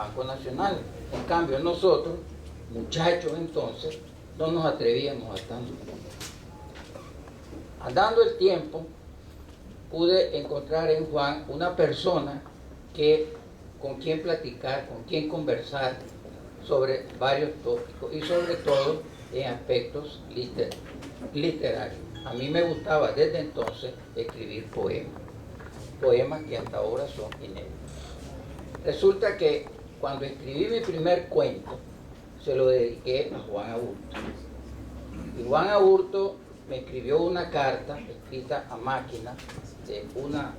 Banco Nacional. En cambio, nosotros, muchachos entonces, no nos atrevíamos a tanto. Andando el tiempo, pude encontrar en Juan una persona con quien platicar, con quien conversar sobre varios tópicos y sobre todo en aspectos literarios. A mí me gustaba desde entonces escribir poemas que hasta ahora son inéditos. Resulta que cuando escribí mi primer cuento, se lo dediqué a Juan Aburto. Y Juan Aburto me escribió una carta escrita a máquina, de una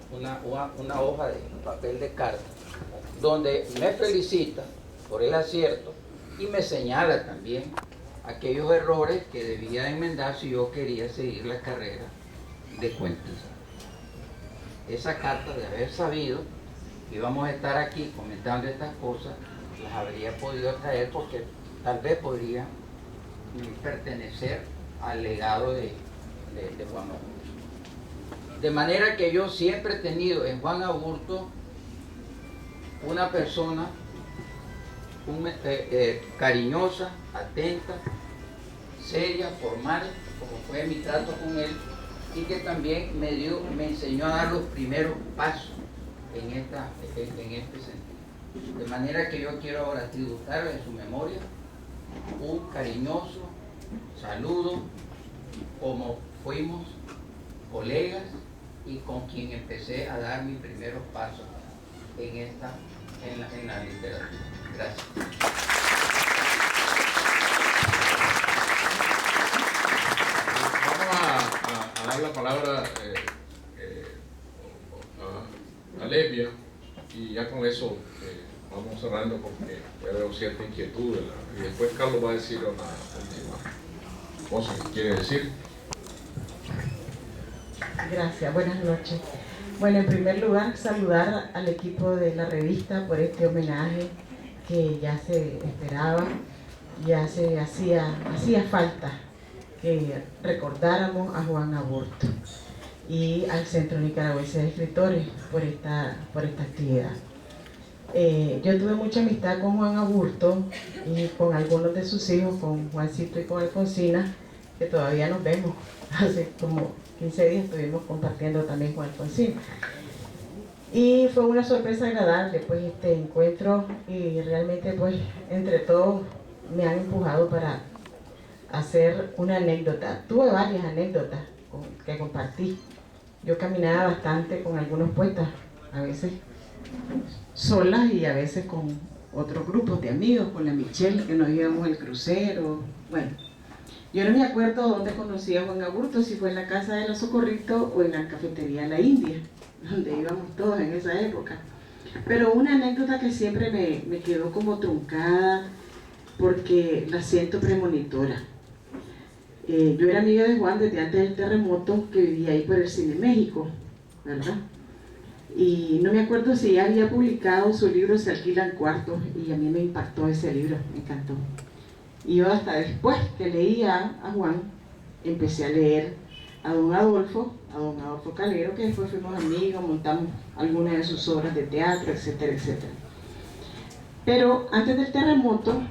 hoja de papel de carta, donde me felicita por el acierto y me señala también aquellos errores que debía enmendar si yo quería seguir la carrera de cuentista. Esa carta, de haber sabido que íbamos a estar aquí comentando estas cosas, las habría podido traer porque tal vez podría pertenecer al legado de Juan Aburto. De manera que yo siempre he tenido en Juan Aburto una persona cariñosa, atenta, seria, formal, como fue mi trato con él, y que también me enseñó a dar los primeros pasos en este sentido. De manera que yo quiero ahora tributarle en su memoria un cariñoso saludo, como fuimos colegas y con quien empecé a dar mis primeros pasos en la literatura. Gracias. Vamos a dar la palabra a Levia, y ya con eso vamos cerrando porque ya veo cierta inquietud, y después Carlos va a decir una última cosa que quiere decir. Gracias, buenas noches. Bueno, en primer lugar, saludar al equipo de la revista por este homenaje que ya se esperaba, ya se hacía falta que recordáramos a Juan Aburto y al Centro Nicaragüense de Escritores por esta actividad. Yo tuve mucha amistad con Juan Aburto y con algunos de sus hijos, con Juancito y con Alfonsina, que todavía nos vemos. Hace como 15 días estuvimos compartiendo también con Alfonsina. Y fue una sorpresa agradable pues este encuentro, y realmente pues entre todos me han empujado para hacer una anécdota. Tuve varias anécdotas que compartí. Yo caminaba bastante con algunos poetas, a veces solas y a veces con otros grupos de amigos, con la Michelle, que nos íbamos al crucero. Bueno, yo no me acuerdo dónde conocí a Juan Aburto, si fue en la casa de los Socorritos o en la cafetería La India, donde íbamos todos en esa época. Pero una anécdota que siempre me quedó como truncada, porque la siento premonitora. Yo era amiga de Juan desde antes del terremoto, que vivía ahí por el Cine México, ¿verdad? Y no me acuerdo si ya había publicado su libro Se alquilan cuartos, y a mí me impactó ese libro, me encantó. Y yo hasta después que leía a Juan, empecé a leer a don Adolfo Calero, que después fuimos amigos, montamos algunas de sus obras de teatro, etcétera, etcétera. Pero antes del terremoto,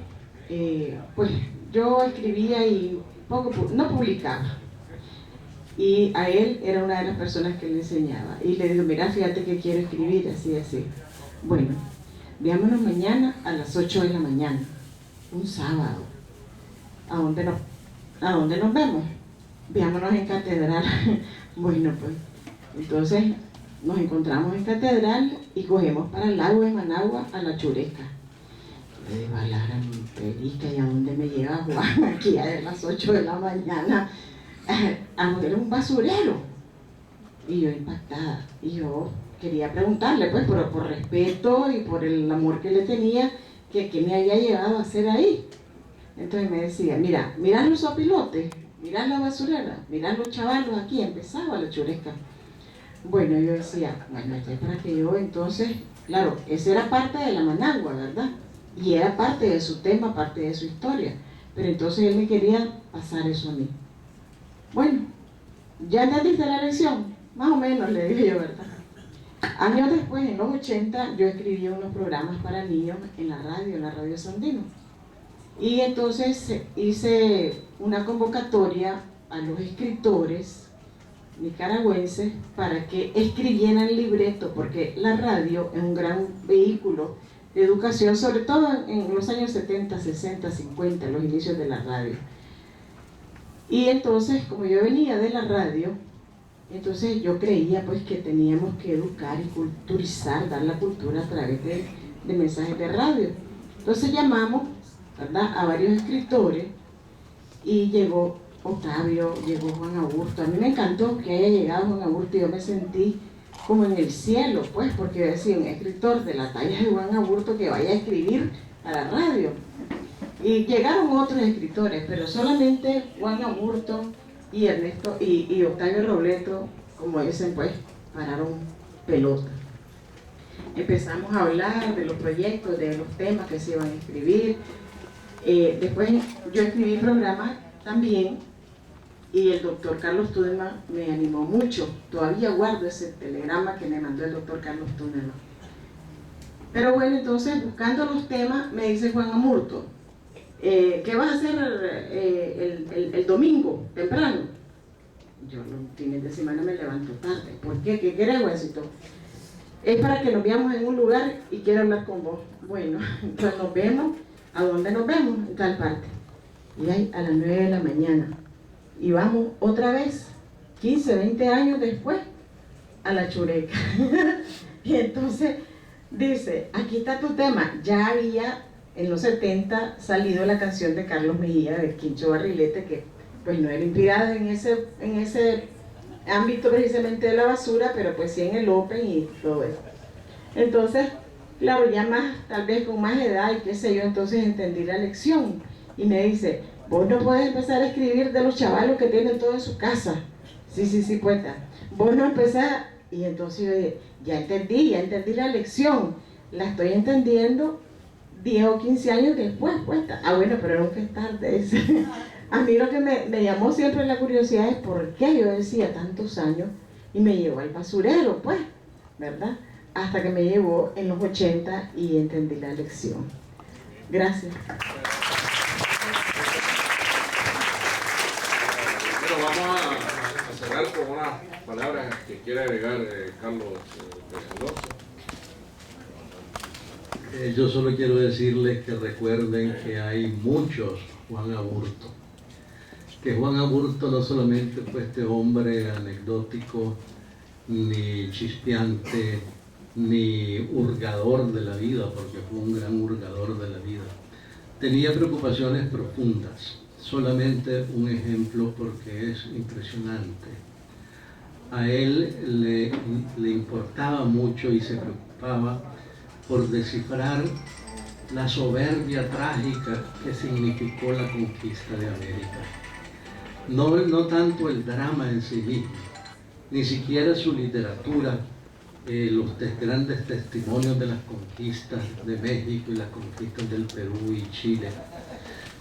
pues yo escribía y no publicaba. Y a él era una de las personas que le enseñaba. Y le digo, mira, fíjate que quiero escribir, así, así. Bueno, veámonos mañana a las 8 de la mañana, un sábado. ¿A dónde nos vemos? Veámonos en Catedral. Bueno, pues, entonces nos encontramos en Catedral y cogemos para el lago de Managua a la Chureca. Le digo a Lara, mi perica, ¿y a dónde me lleva Juan? Aquí a las 8 de la mañana a mover un basurero. Y yo impactada, y yo quería preguntarle, pues por respeto y por el amor que le tenía, que qué me había llevado a hacer ahí. Entonces me decía, mira los opilotes, mira la basurera, mira los chavalos aquí. Empezaba la Chureca. Bueno, yo decía, bueno, esto es para que yo entonces, claro, esa era parte de la Managua, ¿verdad? Y era parte de su tema, parte de su historia. Pero entonces él me quería pasar eso a mí. Bueno, ¿ya entendiste la lección? Más o menos, le dije yo, ¿verdad? Años después, en los 80, yo escribí unos programas para niños en la Radio Sandino. Y entonces hice una convocatoria a los escritores nicaragüenses para que escribieran libreto, porque la radio es un gran vehículo de educación, sobre todo en los años 70, 60, 50, los inicios de la radio. Y entonces, como yo venía de la radio, entonces yo creía pues que teníamos que educar y culturizar, dar la cultura a través de mensajes de radio. Entonces llamamos, ¿verdad?, a varios escritores y llegó Octavio, llegó Juan Aburto. A mí me encantó que haya llegado Juan Aburto y yo me sentí como en el cielo, pues, porque decía, un escritor de la talla de Juan Aburto que vaya a escribir a la radio. Y llegaron otros escritores, pero solamente Juan Aburto y Ernesto y Octavio Robleto, como dicen, pues, pararon pelota. Empezamos a hablar de los proyectos, de los temas que se iban a escribir. Después yo escribí programas también, y el doctor Carlos Tudeman me animó mucho. Todavía guardo ese telegrama que me mandó el doctor Carlos Tudeman. Pero bueno, entonces buscando los temas, me dice Juan Aburto, ¿qué vas a hacer el domingo temprano? Yo los fines de semana me levanto tarde. ¿Por qué? ¿Qué querés, Juancito? Es para que nos veamos en un lugar y quiero hablar con vos. Bueno, entonces nos vemos. ¿A dónde nos vemos? En tal parte. Y ahí a las 9 de la mañana. Y vamos otra vez, 15, 20 años después, a la Chureca. Y entonces dice, aquí está tu tema. Ya había en los 70 salido la canción de Carlos Mejía, de Quincho Barrilete, que pues no era inspirada en ese ámbito precisamente de la basura, pero pues sí en el open y todo eso. Entonces, claro, ya más, tal vez con más edad y qué sé yo, entonces entendí la lección. Y me dice, vos no podés empezar a escribir de los chavalos que tienen todo en su casa. Sí, poeta. Vos no empezás, y entonces yo dije, ya entendí la lección. La estoy entendiendo 10 o 15 años después, poeta. Ah, bueno, pero nunca es tarde. A mí lo que me llamó siempre la curiosidad es por qué yo decía tantos años, y me llevó al basurero, pues, ¿verdad? Hasta que me llevó en los 80 y entendí la lección. Gracias. Bueno, vamos a cerrar con unas palabras que quiere agregar Carlos Alonso. Yo solo quiero decirles que recuerden que hay muchos Juan Aburto. Que Juan Aburto no solamente fue este hombre anecdótico, ni chispeante, ni hurgador de la vida, porque fue un gran hurgador de la vida. Tenía preocupaciones profundas. Solamente un ejemplo porque es impresionante. A él le importaba mucho y se preocupaba por descifrar la soberbia trágica que significó la conquista de América. No tanto el drama en sí mismo, ni siquiera su literatura, los grandes testimonios de las conquistas de México y las conquistas del Perú y Chile,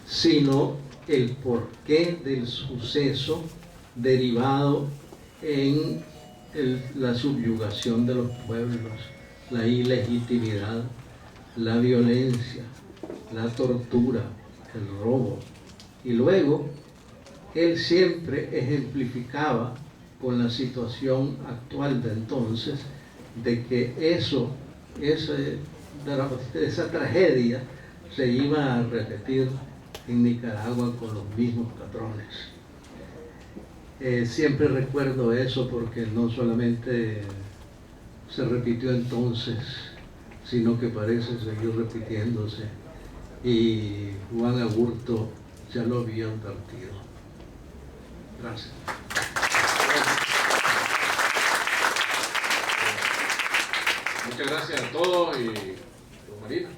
sino el porqué del suceso derivado en la subyugación de los pueblos, la ilegitimidad, la violencia, la tortura, el robo. Y luego, él siempre ejemplificaba con la situación actual de entonces, de que esa tragedia se iba a repetir en Nicaragua con los mismos patrones. Siempre recuerdo eso porque no solamente se repitió entonces, sino que parece seguir repitiéndose, y Juan Aburto ya lo había advertido. Gracias. Muchas gracias a todos y Marina.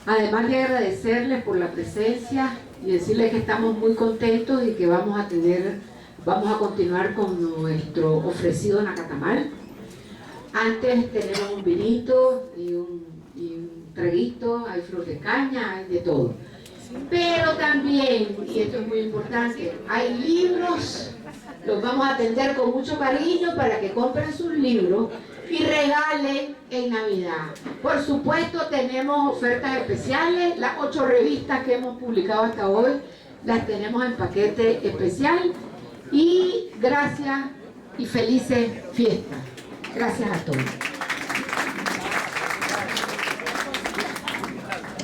Además de agradecerles por la presencia y decirles que estamos muy contentos y que vamos a continuar con nuestro ofrecido nacatamal. Antes tenemos un vinito y un traguito, hay flor de caña, hay de todo. Pero también, y esto es muy importante, hay libros, los vamos a atender con mucho cariño para que compren sus libros y regalen en Navidad. Por supuesto tenemos ofertas especiales, las 8 revistas que hemos publicado hasta hoy las tenemos en paquete especial, y gracias y felices fiestas. Gracias a todos.